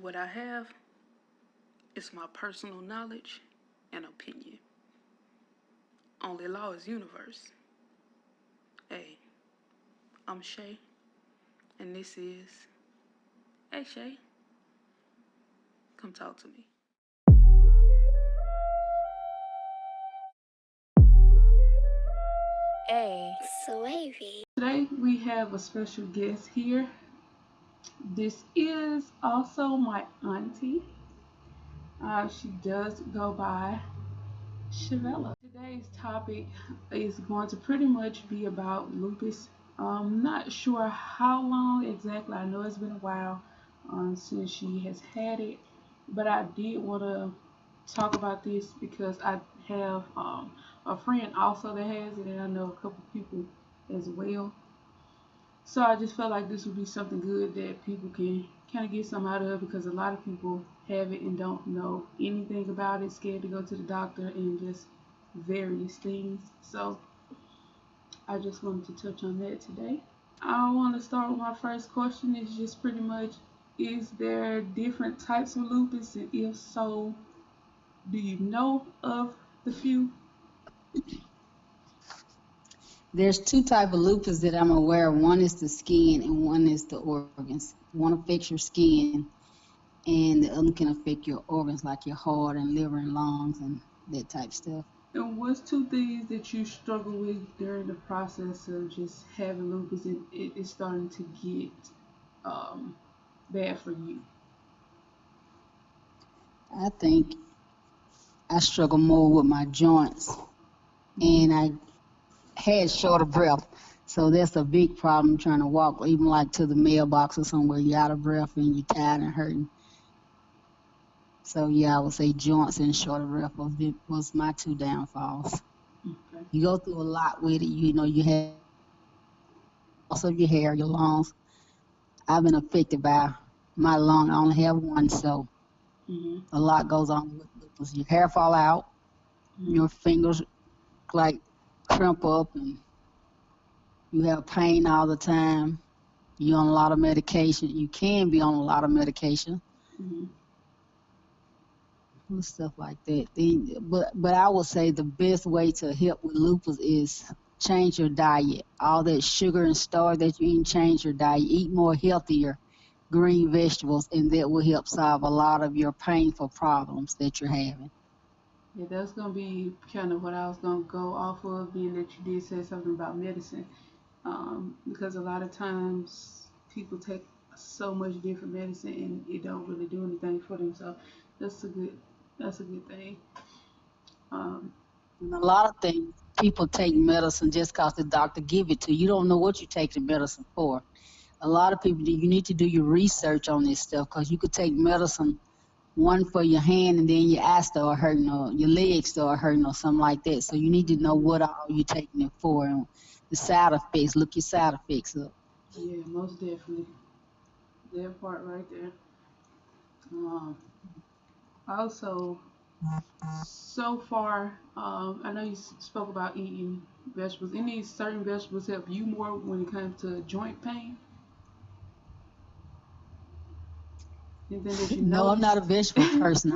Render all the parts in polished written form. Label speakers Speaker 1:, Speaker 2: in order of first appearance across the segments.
Speaker 1: What I have is my personal knowledge and opinion. Only law is universe. Hey, I'm ShAyee, and this is Hey ShAyee, come talk to me.
Speaker 2: Hey, ShAyee.
Speaker 1: Today we have a special guest here. This is also my auntie. She does go by Chavela. Today's topic is going to pretty much be about lupus. I'm not sure how long exactly. I know it's been a while since she has had it, but I did want to talk about this because I have a friend also that has it, and I know a couple people as well. So I just felt like this would be something good that people can kind of get some out of because a lot of people have it and don't know anything about it, scared to go to the doctor and just various things. So I just wanted to touch on that today. I want to start with my first question. Is just pretty much, is there different types of lupus, and if so, do you know of the few?
Speaker 3: There's two type of lupus that I'm aware of. One is the skin and one is the organs. One affects your skin and the other can affect your organs like your heart and liver and lungs and that type stuff.
Speaker 1: And what's two things that you struggle with during the process of just having lupus and it is starting to get um, bad for you?
Speaker 3: I think I struggle more with my joints and I had shorter breath. So that's a big problem trying to walk, even like to the mailbox or somewhere. You're out of breath and you're tired and hurting. So yeah, I would say joints and shorter breath was my two downfalls.
Speaker 1: Okay.
Speaker 3: You go through a lot with it. You know, you have loss of your hair, your lungs. I've been affected by my lung. I only have one, so
Speaker 1: Mm-hmm.
Speaker 3: a lot goes on with lupus. Your hair fall out,
Speaker 1: Mm-hmm.
Speaker 3: your fingers like crimp up, and you have pain all the time. You're on a lot of medication. You can be on a lot of medication,
Speaker 1: Mm-hmm.
Speaker 3: and stuff like that. But I would say the best way to help with lupus is change your diet. All that sugar and starch that you eat, change your diet. Eat more healthier green vegetables, and that will help solve a lot of your painful problems that you're having.
Speaker 1: Yeah, that's gonna be kind of what I was gonna go off of, being that you did say something about medicine. Because a lot of times people take so much different medicine and it don't really do anything for them. So that's a good that's a good thing. Um,
Speaker 3: And a lot of things, people take medicine just because the doctor give it to you. You don't know what you take the medicine for. A lot of people, you need to do your research on this stuff because you could take medicine, one for your hand, and then your eye start hurting or your legs start hurting or something like that. So you need to know what all you're taking it for and the side effects. Look your side effects up.
Speaker 1: yeah, most definitely. That part right there. Um, Also, so far, I know you spoke about eating vegetables. Any certain vegetables help you more when it comes to joint pain? Anything that you
Speaker 3: No, I'm not a
Speaker 1: notice?
Speaker 3: vegetable person.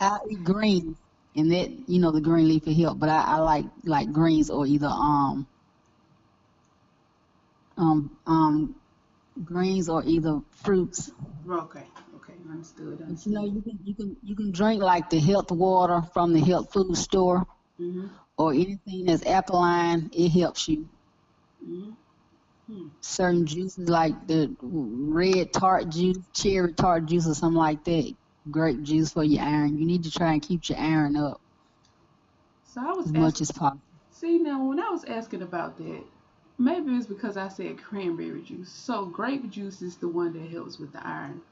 Speaker 3: I eat greens, and that the green leafy help. But I like greens or either um um greens or either fruits.
Speaker 1: Okay, okay, understood,
Speaker 3: But
Speaker 1: understood.
Speaker 3: you can drink like the health water from the health food store
Speaker 1: Mhm,
Speaker 3: or anything that's alkaline. It helps you.
Speaker 1: mhm, hmm.
Speaker 3: Certain juices like the red tart juice, cherry tart juice, or something like that. Grape juice for your iron. You need to try and keep your iron up
Speaker 1: So I was
Speaker 3: as much
Speaker 1: asking.
Speaker 3: as possible.
Speaker 1: See, now when I was asking about that, maybe it's because I said cranberry juice. So grape juice is the one that helps with the iron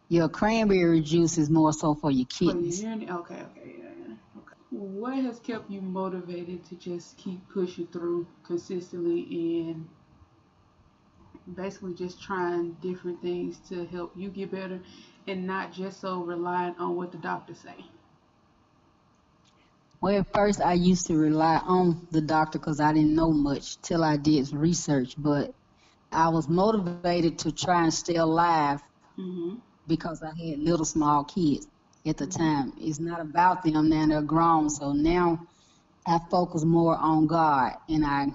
Speaker 3: Your cranberry juice is more so for your
Speaker 1: for your
Speaker 3: kidneys.
Speaker 1: urine. Okay, okay, yeah, yeah. Okay. What has kept you motivated to just keep pushing through consistently and basically just trying different things to help you get better and not just so reliant on what the doctors say?
Speaker 3: Well, at first I used to rely on the doctor because I didn't know much till I did research. But I was motivated to try and stay alive
Speaker 1: Mhm.
Speaker 3: because I had little small kids at the
Speaker 1: Mhm.
Speaker 3: time. It's not about them now; they're grown. So now I focus more on God, and I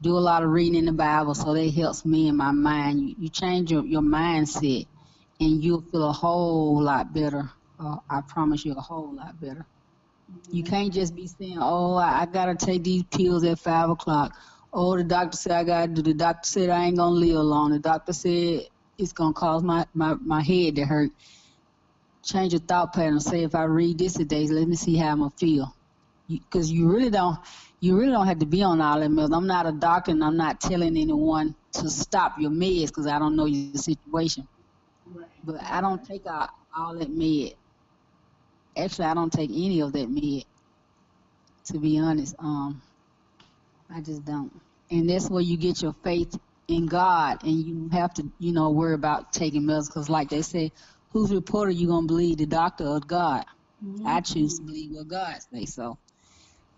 Speaker 3: do a lot of reading in the Bible, so that helps me in my mind. You change your mindset, and you'll feel a whole lot better. I promise you, a whole lot better. You
Speaker 1: Yeah.
Speaker 3: can't just be saying, "Oh, I gotta take these pills at 5 o'clock." Oh, the doctor said I gotta do. The doctor said I ain't gonna live long. The doctor said it's gonna cause my head to hurt. Change your thought pattern. Say, if I read this today, let me see how I'm gonna feel. Because you really don't have to be on all that meds. I'm not a doctor, and I'm not telling anyone to stop your meds because I don't know your situation.
Speaker 1: Right.
Speaker 3: But I
Speaker 1: Right.
Speaker 3: don't
Speaker 1: Right.
Speaker 3: take all that med. Actually, I don't take any of that med. To be honest, I just don't. And that's where you get your faith in God, and you don't have to, worry about taking meds. Because, like they say, whose report are you gonna believe, the doctor or God? I choose
Speaker 1: Mhm.
Speaker 3: to believe what God says. So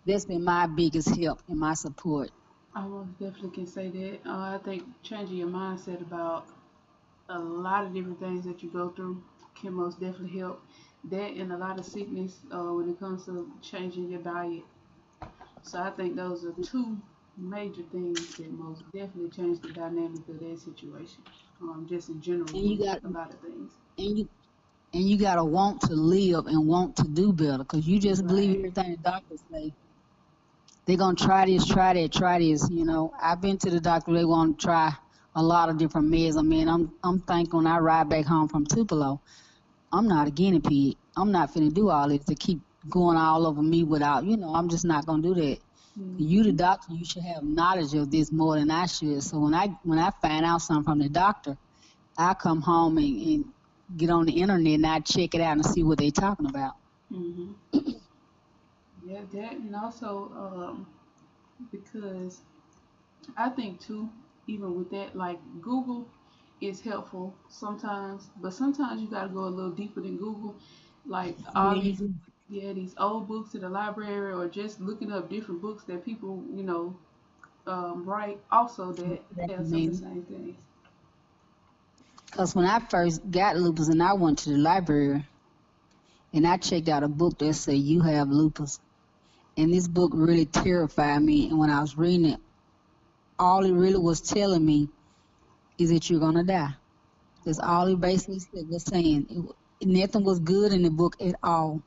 Speaker 3: that's been my biggest help and my support.
Speaker 1: I most definitely can say that. I think changing your mindset about a lot of different things that you go through can most definitely help. That and a lot of sickness when it comes to changing your diet. So I think those are two major things that most definitely change the dynamic of that situation. Just in general
Speaker 3: And you
Speaker 1: with
Speaker 3: got
Speaker 1: a lot of things.
Speaker 3: and you gotta want to live and want to do better. Cause you just believe
Speaker 1: Right.
Speaker 3: everything the doctors say. They're gonna try this, try that, try this. I've been to the doctor. They want to try a lot of different meds. I mean, I'm thinking when I ride back home from Tupelo, I'm not a guinea pig. I'm not finna do all this to keep going all over me without. I'm just not gonna do that. You the
Speaker 1: Mhm.
Speaker 3: doctor, you should have knowledge of this more than I should. So when I find out something from the doctor, I come home and get on the internet and I check it out and see what they talking about.
Speaker 1: Mhm. Yeah, that and also because I think too, even with that, like Google is helpful sometimes, but sometimes you gotta go a little deeper than Google. Like
Speaker 3: Yeah,
Speaker 1: all
Speaker 3: you
Speaker 1: these,
Speaker 3: do.
Speaker 1: yeah, these old books in the library, or just looking up different books that people, write. Also, that have some of the
Speaker 3: Recommend.
Speaker 1: same things.
Speaker 3: Because when I first got lupus and I went to the library and I checked out a book that said you have lupus. And this book really terrified me. And when I was reading it, all it really was telling me is that you're going to die. That's all it
Speaker 1: Wow,
Speaker 3: basically was saying. Nothing was good in the book at all.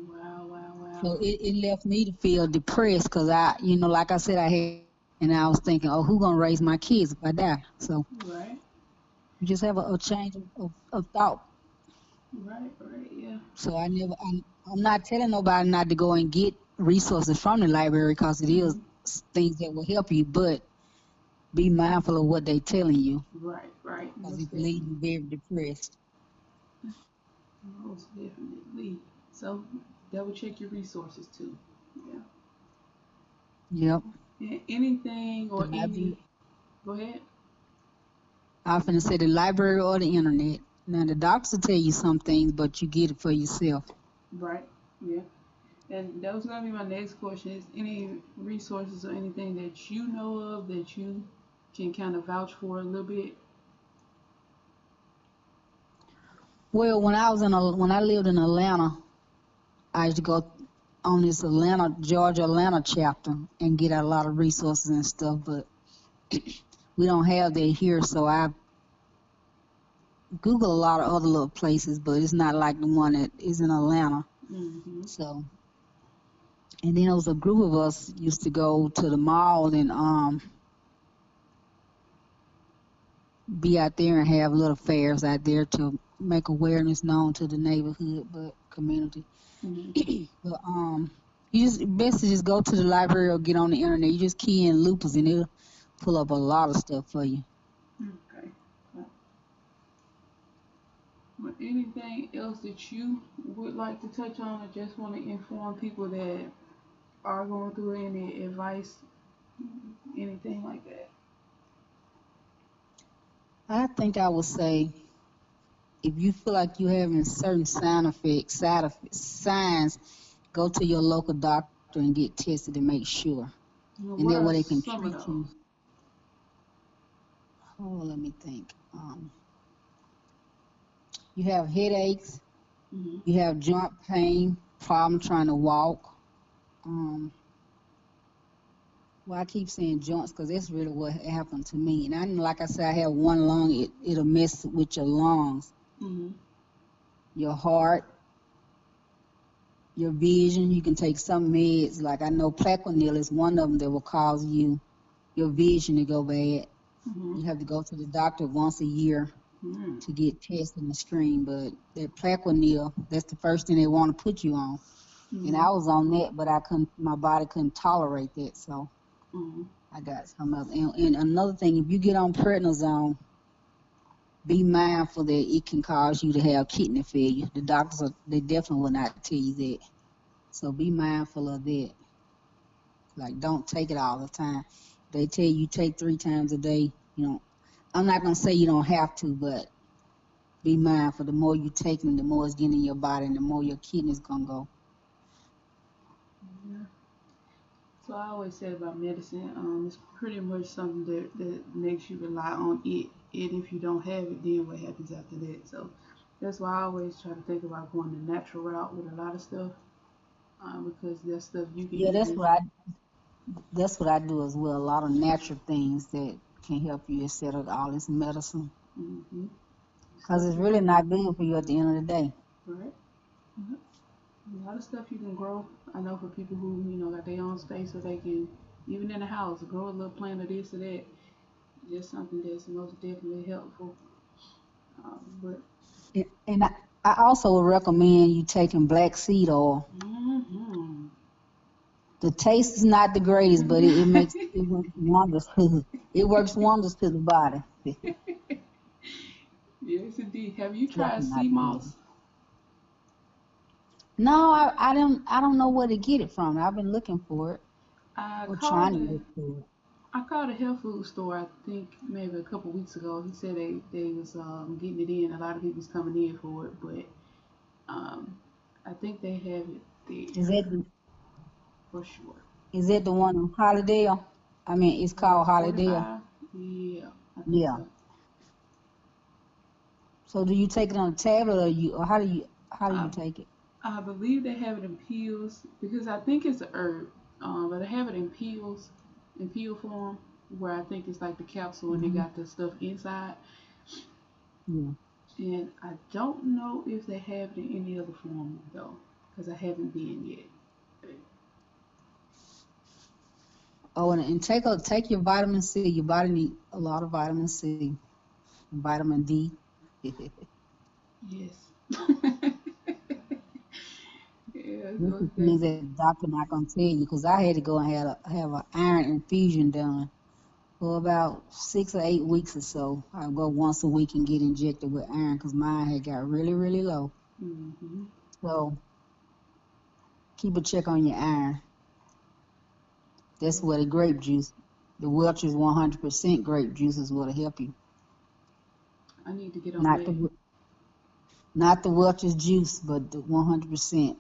Speaker 1: wow, wow, wow.
Speaker 3: So it left me to feel depressed because like I said, I had, and I was thinking, oh, who's going to raise my kids if I die? So
Speaker 1: Right,
Speaker 3: you just have a change of thought.
Speaker 1: right, right. Yeah.
Speaker 3: So I'm not telling nobody not to go and get resources from the library because it is
Speaker 1: Hmm.
Speaker 3: things that will help you, but be mindful of what they telling you
Speaker 1: Right, right.
Speaker 3: because
Speaker 1: Most
Speaker 3: it can leave
Speaker 1: definitely.
Speaker 3: you very depressed.
Speaker 1: Most definitely. So double check your resources too. Yeah.
Speaker 3: Yep.
Speaker 1: Anything
Speaker 3: The
Speaker 1: or any.
Speaker 3: library.
Speaker 1: Go ahead.
Speaker 3: I often say the library or the internet. Now the doctors will tell you some things, but you get it for yourself.
Speaker 1: Right. Yeah. And that was gonna be my next question. Is any resources or anything that you know of that you can kind of vouch for a little bit?
Speaker 3: Well, when I lived in Atlanta, I used to go on this Georgia Atlanta chapter and get a lot of resources and stuff, but we don't have that here, so I Google a lot of other little places, but it's not like the one that is in Atlanta.
Speaker 1: Mm-hmm.
Speaker 3: So, and then there was a group of us used to go to the mall and be out there and have little fairs out there to make awareness known to the neighborhood, but community.
Speaker 1: Mm-hmm.
Speaker 3: But you just best to just go to the library or get on the internet. You just key in lupus and it'll pull up a lot of stuff for you.
Speaker 1: Okay. Well, anything else that you would like to touch on, or just want to inform people that are going through any advice, anything like that?
Speaker 3: I think I would say if you feel like you're having certain signs, go to your local doctor and get tested to make sure.
Speaker 1: Well,
Speaker 3: And
Speaker 1: what
Speaker 3: that
Speaker 1: are
Speaker 3: way they can
Speaker 1: some of
Speaker 3: treat you.
Speaker 1: those?
Speaker 3: Oh, let me think. You have headaches.
Speaker 1: Mm-hmm.
Speaker 3: You have joint pain, problem trying to walk. Um, well, I keep saying joints because that's really what happened to me. And I know, like I said, I have one lung. It'll mess with your lungs,
Speaker 1: Mm-hmm.
Speaker 3: your heart, your vision. You can take some meds. Like I know Plaquenil is one of them that will cause your vision to go bad.
Speaker 1: Mm-hmm.
Speaker 3: You have to go to the doctor once a year
Speaker 1: Mm-hmm.
Speaker 3: to get tested and screened. But that Plaquenil, that's the first thing they want to put you on. And
Speaker 1: Mm-hmm.
Speaker 3: I was on that, but my body couldn't tolerate that, so
Speaker 1: Mm-hmm.
Speaker 3: I got some else. And another thing, if you get on prednisone, be mindful that it can cause you to have kidney failure. The doctors, they definitely will not tell you that. So be mindful of that. Like, don't take it all the time. They tell you take 3 times a day. I'm not gonna say you don't have to, but be mindful. The more you take them, the more it's getting in your body, and the more your kidneys gonna go.
Speaker 1: Yeah. So I always say about medicine, it's pretty much something that makes you rely on it. And if you don't have it, then what happens after that? So that's why I always try to think about going the natural route with a lot of stuff, because that's stuff you can
Speaker 3: Yeah,
Speaker 1: even.
Speaker 3: that's what I do as well. A lot of natural things that can help you instead of all this medicine,
Speaker 1: Mm-hmm.
Speaker 3: because
Speaker 1: Stuff
Speaker 3: it's
Speaker 1: you
Speaker 3: really
Speaker 1: can,
Speaker 3: not good for you at the end of the day.
Speaker 1: right? Mhm. A lot of stuff you can grow. I know for people who got their own space, so they can even in the house grow a little plant of this or that. Just something that's most definitely helpful. But
Speaker 3: And I also would recommend you taking black seed oil.
Speaker 1: mm-hmm.
Speaker 3: The taste is not the greatest, but it works wonders. It works wonders to the body.
Speaker 1: Yes, indeed. Have you tried
Speaker 3: Definitely not
Speaker 1: sea
Speaker 3: the greatest.
Speaker 1: moss?
Speaker 3: No, I don't know where to get it from. I've been looking for it
Speaker 1: I
Speaker 3: or
Speaker 1: called
Speaker 3: trying to
Speaker 1: a
Speaker 3: look for it.
Speaker 1: I called a health food store. I think maybe a couple weeks ago. He said they was getting it in. A lot of people's coming in for it, but um, I think they have it
Speaker 3: Is
Speaker 1: there
Speaker 3: that the,
Speaker 1: for sure.
Speaker 3: is that the one in Hollydale? I mean, it's called Hollydale.
Speaker 1: 45. Yeah, I think
Speaker 3: Yeah.
Speaker 1: so.
Speaker 3: So do you take it on a tablet or how do you
Speaker 1: I
Speaker 3: take it?
Speaker 1: I believe they have it in pills because I think it's a herb. But they have it in pills, in pill form, where I think it's like the capsule and they
Speaker 3: Hmm.
Speaker 1: got the stuff inside.
Speaker 3: Yeah.
Speaker 1: And I don't know if they have it in any other form though, because I haven't been yet.
Speaker 3: Oh, and take your vitamin C. Your body need a lot of vitamin C, vitamin D.
Speaker 1: Yes. Yeah,
Speaker 3: This
Speaker 1: so
Speaker 3: is
Speaker 1: that's
Speaker 3: things that the doctor not gonna tell you because I had to go and have an iron infusion done for about 6 or 8 weeks or so. I go once a week and get injected with iron because mine had got really really low.
Speaker 1: hmm
Speaker 3: So keep a check on your iron. That's where the grape juice, the Welch's 100% grape juice is what'll help you.
Speaker 1: I need to get on
Speaker 3: Not
Speaker 1: that.
Speaker 3: the not the Welch's juice, but the 100%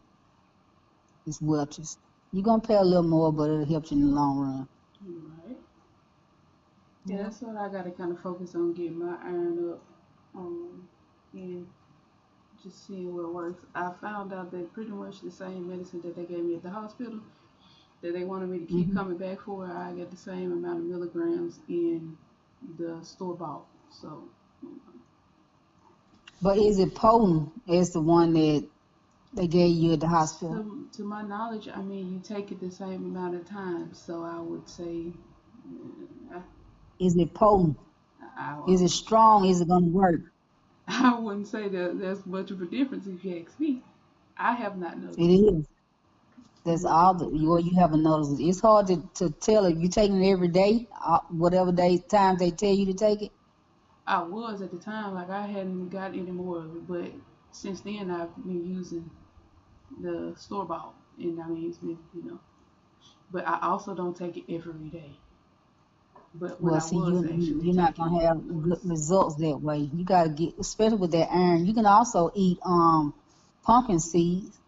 Speaker 3: is Welch's. You're gonna pay a little more, but it'll help you in the long run.
Speaker 1: Right. Yeah,
Speaker 3: Yeah.
Speaker 1: that's what I got to kind of focus on getting my iron up, and just seeing what works. I found out that pretty much the same medicine that they gave me at the hospital that they wanted me to keep
Speaker 3: Hmm.
Speaker 1: coming back for, I get the same amount of milligrams in the store bought. So,
Speaker 3: But is it potent as the one that they gave you at the hospital?
Speaker 1: to my knowledge, I mean, you take it the same amount of time. So I would say, uh,
Speaker 3: Is it potent?
Speaker 1: I,
Speaker 3: Is it strong? Is it gonna work?
Speaker 1: I wouldn't say that there's much of a difference if you ask me. I have not
Speaker 3: It
Speaker 1: noticed
Speaker 3: is. That's
Speaker 1: much of
Speaker 3: all
Speaker 1: a
Speaker 3: you
Speaker 1: difference.
Speaker 3: haven't noticed. It's hard to tell if you're taking it every day, whatever times they tell you to take it.
Speaker 1: I was at the time, like I hadn't got any more of it, but since then I've been using the store bought, and I mean it's been. But I also don't take it every day. But when
Speaker 3: Well,
Speaker 1: I
Speaker 3: see,
Speaker 1: was actually
Speaker 3: you're not
Speaker 1: taking
Speaker 3: gonna
Speaker 1: it,
Speaker 3: have
Speaker 1: it
Speaker 3: good
Speaker 1: was.
Speaker 3: results that way. You gotta get, especially with that iron. You can also eat pumpkin seeds.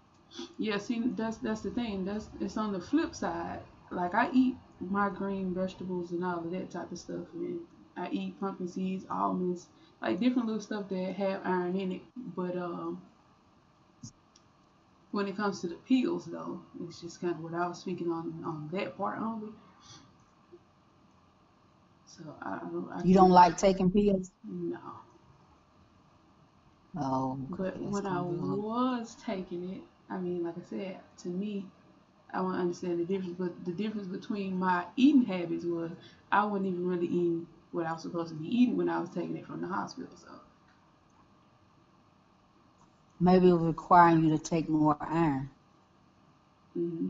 Speaker 1: Yeah, see, that's the thing. That's it's on the flip side. Like I eat my green vegetables and all of that type of stuff, man. I eat pumpkin seeds, almonds, like different little stuff that have iron in it. But when it comes to the peels, though, it's just kind of what I was speaking on that part only. So I
Speaker 3: You don't
Speaker 1: can't.
Speaker 3: like taking pills?
Speaker 1: No.
Speaker 3: Oh, okay,
Speaker 1: But
Speaker 3: that's
Speaker 1: when I
Speaker 3: gonna be a little.
Speaker 1: was taking it, I mean, like I said, to me, I want to understand the difference. But the difference between my eating habits was I wasn't even really eating what I was supposed to be eating when I was taking it from the hospital. So,
Speaker 3: Maybe it was requiring you to take more iron.
Speaker 1: hmm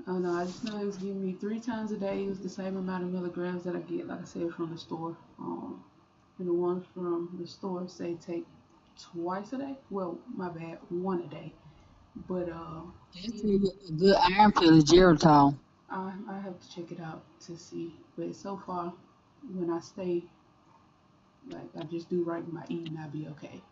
Speaker 1: oh no, I just know it was giving me 3 times a day. It was the same amount of milligrams that I get, like I said, from the store. And the ones from the store say take twice a day. Well, my bad, one a day. But yeah,
Speaker 3: Actually, a good iron pill is Geritol.
Speaker 1: I have to check it out to see. But so far, when I stay like I just do right with my eating, I'll be okay.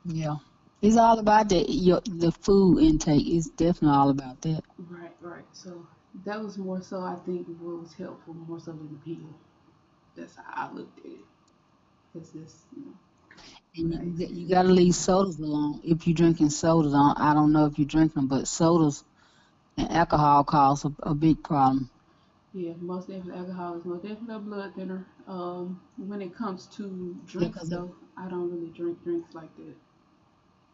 Speaker 3: Yeah. It's all about the food intake. It's definitely all about that.
Speaker 1: Right, right. So that was more so I think what was helpful more so than the pill. That's how I looked at it. Because this,
Speaker 3: And
Speaker 1: what I
Speaker 3: you
Speaker 1: experienced.
Speaker 3: gotta leave sodas alone. If you're drinking sodas, I don't know if you drink them, but sodas and alcohol cause a big problem.
Speaker 1: Yeah, most definitely alcohol is most definitely a blood thinner. When it comes to
Speaker 3: Yeah,
Speaker 1: drinks
Speaker 3: 'cause
Speaker 1: though, I don't really drink drinks like that.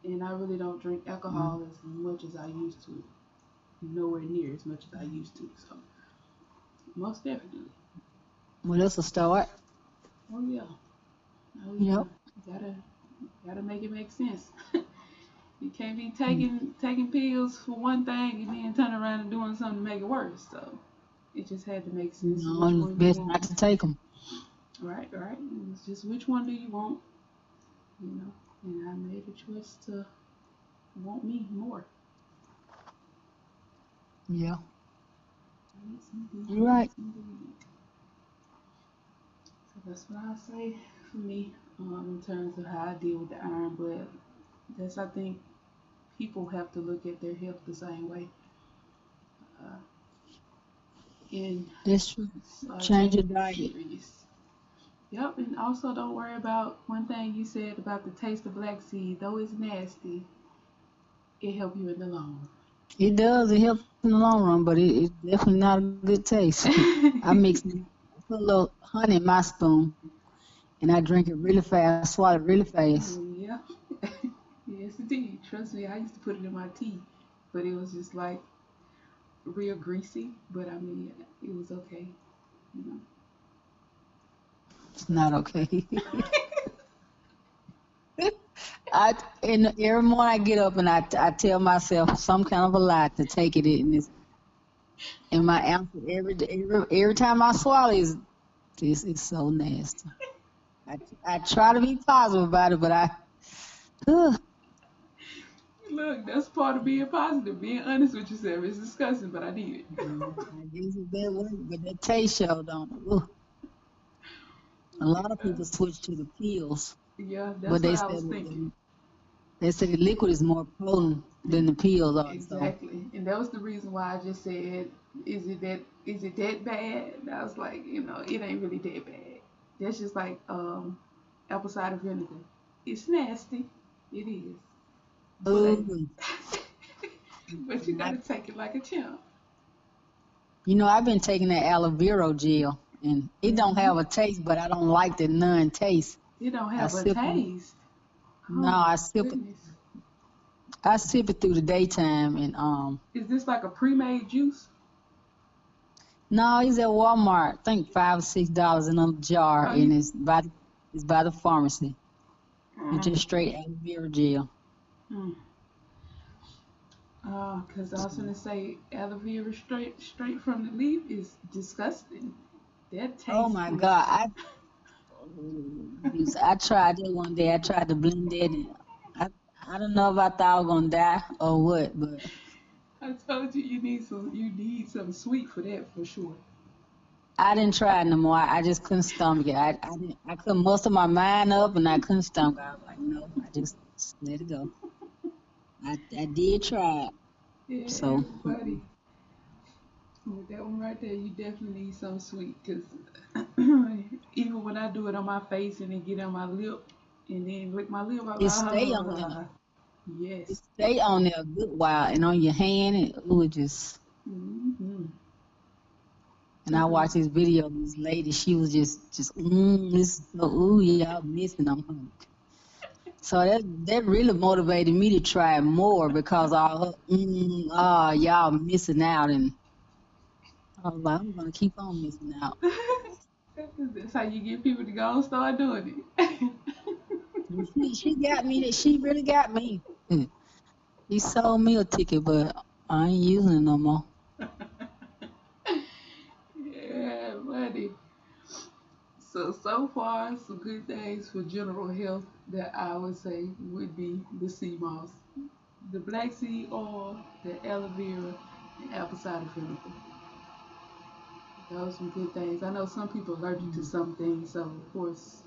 Speaker 1: And I really don't drink
Speaker 3: mm,
Speaker 1: alcohol as much as I used to. Nowhere near as much as I used to. So most definitely.
Speaker 3: well, that's a start.
Speaker 1: Oh yeah. Oh yeah.
Speaker 3: Yep.
Speaker 1: You gotta make it make sense. You can't be
Speaker 3: Mm.
Speaker 1: taking pills for one thing and then turn around and doing something to make it worse. So it just had to make sense of
Speaker 3: No,
Speaker 1: which
Speaker 3: it's
Speaker 1: one you
Speaker 3: best
Speaker 1: want.
Speaker 3: not to take them.
Speaker 1: Right, right. It's just which one do you want, you know? And I made a choice to want me more.
Speaker 3: Yeah,
Speaker 1: Yes, indeed.
Speaker 3: you're right.
Speaker 1: Yes, indeed. So that's what I say for me, in terms of how I deal with the iron. But that's I think people have to look at their health the same way. Uh, and
Speaker 3: That's true.
Speaker 1: start
Speaker 3: Change your
Speaker 1: taking it
Speaker 3: diet.
Speaker 1: serious. Yep, and also don't worry about one thing you said about the taste of black seed. Though it's nasty, it help you in the long
Speaker 3: It does. It helps in the long run, but it's definitely not a good taste. I put a little honey in my spoon, and I drink it really fast. Swallow it really fast.
Speaker 1: run. Yeah, yes indeed. Trust me, I used to put it in my tea, but it was just like real greasy. But I mean, it was okay, you know.
Speaker 3: It's not okay. I and every morning I get up and I tell myself some kind of a lie to take it in this. And my answer every time I swallow is this is so nasty. I I try to be positive about it, but ugh,
Speaker 1: Look, that's part of being positive. Being honest with yourself. It's disgusting, but I did it.
Speaker 3: I guess it that work, but that taste show don't. Ugh. A lot of
Speaker 1: Yeah,
Speaker 3: people switch to the pills,
Speaker 1: yeah,
Speaker 3: but
Speaker 1: that's what I was thinking.
Speaker 3: they say the liquid is more potent than the pills are. So
Speaker 1: Exactly, and that was the reason why I just said, is it that bad?" And I was like, it ain't really that bad. That's just like apple cider vinegar. It's nasty, it is, but
Speaker 3: ugh.
Speaker 1: but you
Speaker 3: And
Speaker 1: gotta take it like a champ.
Speaker 3: I've been taking that aloe vera gel, and it don't
Speaker 1: Hmm
Speaker 3: have a taste, but I don't like the none taste.
Speaker 1: It don't
Speaker 3: I
Speaker 1: have a
Speaker 3: sip it.
Speaker 1: taste. Oh
Speaker 3: No,
Speaker 1: my goodness,
Speaker 3: I sip it through the daytime, and
Speaker 1: is this like a pre-made juice?
Speaker 3: no, it's at Walmart. I think $5 or $6 in a jar,
Speaker 1: Oh,
Speaker 3: and
Speaker 1: you.
Speaker 3: it's by the pharmacy. It's
Speaker 1: Mm,
Speaker 3: just straight aloe vera gel.
Speaker 1: mm. Cause I was
Speaker 3: So,
Speaker 1: gonna say aloe vera straight from the leaf is disgusting. That
Speaker 3: oh
Speaker 1: taste
Speaker 3: my
Speaker 1: is.
Speaker 3: God, I tried it one day. I tried to blend it, and I I don't know if I thought I was gonna die or what, but
Speaker 1: I told you you need some sweet for that for sure.
Speaker 3: I didn't try it no more. I just couldn't stomach it. I couldn't muster my mind up, and I couldn't stomach it. I was like, no, I just let it go. I did try it,
Speaker 1: Yeah,
Speaker 3: so
Speaker 1: buddy. With that one right there, you definitely need something sweet. Cause even when I do it on my face and then get on my lip and then lick my lip, I'm
Speaker 3: It
Speaker 1: like,
Speaker 3: stay on there. It
Speaker 1: yes.
Speaker 3: stay on there a good while, and on your hand, and it would just.
Speaker 1: Mm-hmm.
Speaker 3: And I watched this video of this lady. She was this is so y'all missing on her. So that really motivated me to try it more because all her y'all missing out, and I was like, I'm gonna keep on missing out.
Speaker 1: That's how you get people to go and start doing it.
Speaker 3: And she got me. She really got me. She sold me a ticket, but I ain't using it no more.
Speaker 1: Yeah, buddy. So far, some good things for general health that I would say would be the sea moss, the black seed oil, the aloe vera, and apple cider vinegar. Those are some good things. I know some people are allergic to some things, so of course,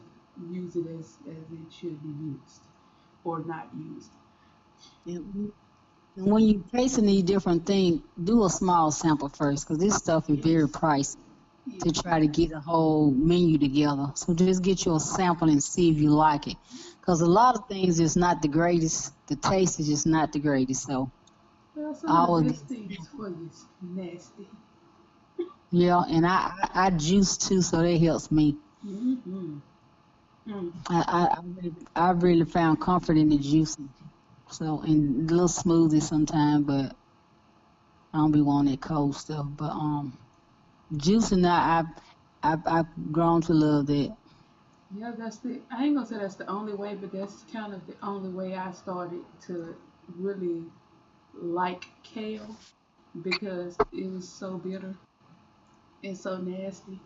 Speaker 1: use it as it should be used or not used.
Speaker 3: And when you tasting these different things, do a small sample first, because this stuff is very
Speaker 1: Yes.
Speaker 3: pricey to
Speaker 1: Yes.
Speaker 3: try to get a whole menu together. So just get you a sample and see if you like it. Because a lot of things is not the greatest. The taste is just not the greatest. So
Speaker 1: Well, some
Speaker 3: I
Speaker 1: of the
Speaker 3: always
Speaker 1: best
Speaker 3: get
Speaker 1: things
Speaker 3: sample.
Speaker 1: for you is nasty.
Speaker 3: Yeah, and I juice too, so that helps me.
Speaker 1: Mm-hmm. Mm.
Speaker 3: I really found comfort in the juicing. So and a little smoothie sometimes, but I don't be wanting that cold stuff. But juicing, I've grown to love that.
Speaker 1: Yeah, that's the. I ain't gonna say that's the only way, but that's kind of the only way I started to really like kale because it was so bitter and so nasty.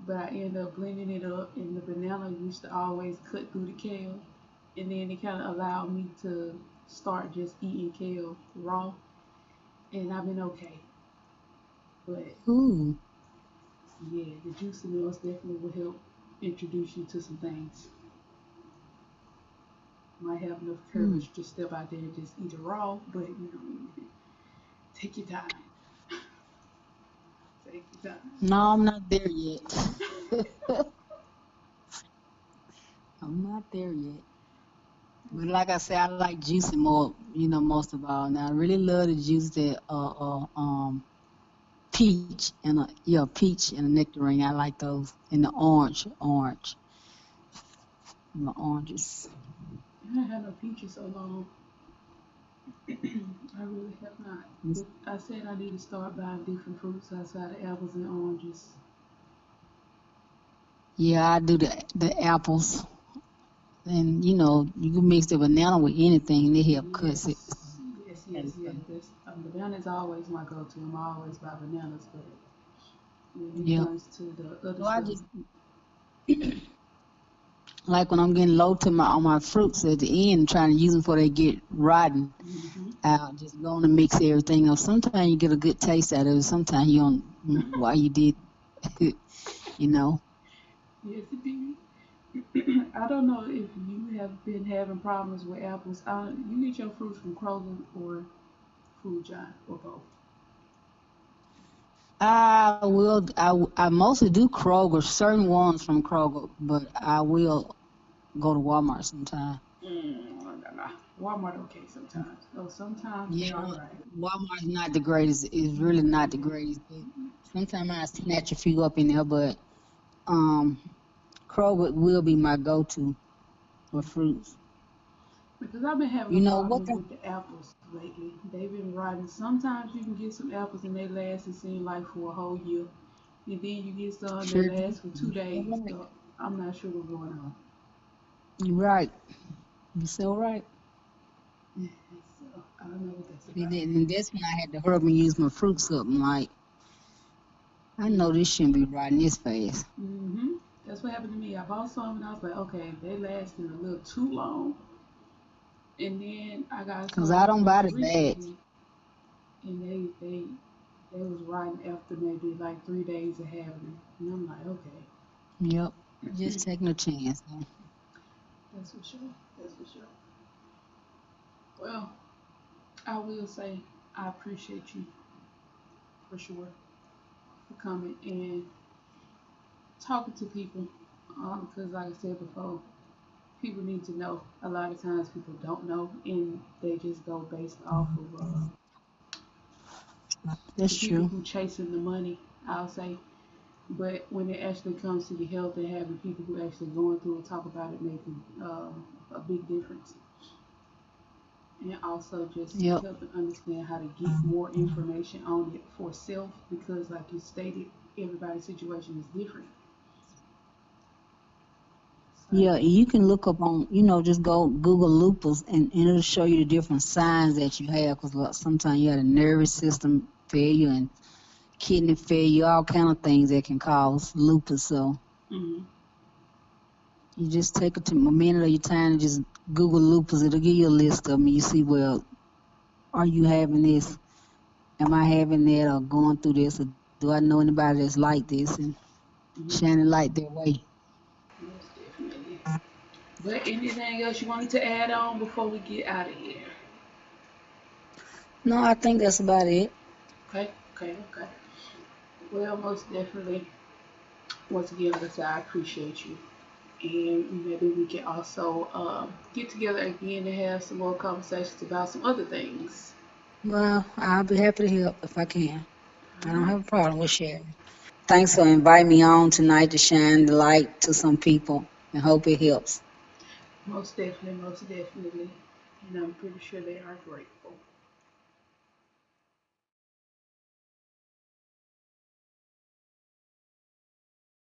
Speaker 1: But I ended up blending it up, and the banana used to always cut through the kale, and then it kind of allowed me to start just eating kale raw, and I've been okay. But
Speaker 3: Ooh.
Speaker 1: yeah, the juicy meals definitely will help introduce you to some things. Might have enough
Speaker 3: Hmm.
Speaker 1: courage to step out there and just eat it raw, but you know, take your time. Take your time.
Speaker 3: No, I'm not there yet. I'm not there yet. But like I said, I like juicing more, most of all. Now I really love the juice that peach and peach and a nectarine. I like those. And the orange, and the oranges.
Speaker 1: I haven't had no peaches so long. I really have not. But I said I need to start buying different fruits outside of apples and oranges.
Speaker 3: Yeah, I do the apples, and you can mix the banana with anything. They help cuts it.
Speaker 1: Yes, yes, yes,
Speaker 3: Taste
Speaker 1: yes.
Speaker 3: of it.
Speaker 1: That's, the banana is always my go-to. I'm always buy bananas, but when it
Speaker 3: Yep.
Speaker 1: comes to the other
Speaker 3: So I
Speaker 1: stuff,
Speaker 3: just like when I'm getting low to my on my fruits at the end, trying to use them before they get rotten.
Speaker 1: hmm
Speaker 3: Out, just going to mix everything up. Sometimes you get a good taste out of it. Sometimes you don't. Why you did, you know?
Speaker 1: yes, indeed. I don't know if you have been having problems with apples. You get your fruits from Kroger or Food Giant or both.
Speaker 3: I mostly do Kroger, certain ones from Kroger, but I will go to Walmart sometime.
Speaker 1: Nah. Walmart okay sometimes. Oh, sometimes they
Speaker 3: Yeah,
Speaker 1: all right.
Speaker 3: Walmart's not the greatest. It's really not the greatest. But sometimes I snatch a few up in there, but um, Kroger will be my go-to for fruits.
Speaker 1: Because I've been having a
Speaker 3: You know what?
Speaker 1: problem with the apples lately. They've been rotting. Sometimes you can get some apples and they last, it seems like, for a whole year. And then you get some that
Speaker 3: Sure do.
Speaker 1: last for two
Speaker 3: You're so
Speaker 1: days.
Speaker 3: right.
Speaker 1: So I'm not sure what's going on.
Speaker 3: You're right. You're so right.
Speaker 1: So I don't know what that's
Speaker 3: See,
Speaker 1: about.
Speaker 3: and that's when I had to hurry up and use my fruits up. I'm like, I know
Speaker 1: Yeah.
Speaker 3: this shouldn't be riding this fast.
Speaker 1: That's what happened to me. I bought some and I was like, okay, they lasted a little too long. And then I got
Speaker 3: Because I
Speaker 1: some
Speaker 3: don't buy
Speaker 1: most
Speaker 3: the bags.
Speaker 1: recently, and they was riding after maybe like 3 days of having it, and I'm like, okay,
Speaker 3: Yep. Just taking a chance. Huh?
Speaker 1: that's for sure. That's for sure. Well, I will say I appreciate you for sure. for coming and talking to people. Because, like I said before, people need to know. A lot of times people don't know and they just go based off of the
Speaker 3: That's
Speaker 1: people
Speaker 3: true.
Speaker 1: who chasing the money, I'll say. But when it actually comes to your health and having people who actually going through and talk about it, making a big difference. And also just
Speaker 3: Yep.
Speaker 1: helping understand how to get more information on it for self because, like you stated, everybody's situation is different. So,
Speaker 3: Yeah, you can look up on, just go Google lupus and it'll show you the different signs that you have. Because sometimes you have a nervous system failure and kidney failure, all kind of things that can cause lupus. So
Speaker 1: mhm.
Speaker 3: you just take a minute of your time and just Google lupus. It'll give you a list of them. You see, well, are you having this? Am I having that or going through this? Or do I know anybody that's like this? And
Speaker 1: Mhm.
Speaker 3: shining light their way.
Speaker 1: Most definitely. But anything else you wanted to add on before we get out of here?
Speaker 3: No, I think that's about it.
Speaker 1: Okay, okay, okay. Well, most definitely. Once again, like I said, I appreciate you. And maybe we can also get together again and have some more conversations about some other things.
Speaker 3: Well, I'll be happy to help if I can. I
Speaker 1: All
Speaker 3: don't
Speaker 1: right.
Speaker 3: have a problem with sharing. Thanks for inviting me on tonight to shine the light to some people and hope it helps.
Speaker 1: Most definitely, most definitely. And I'm pretty sure they are grateful.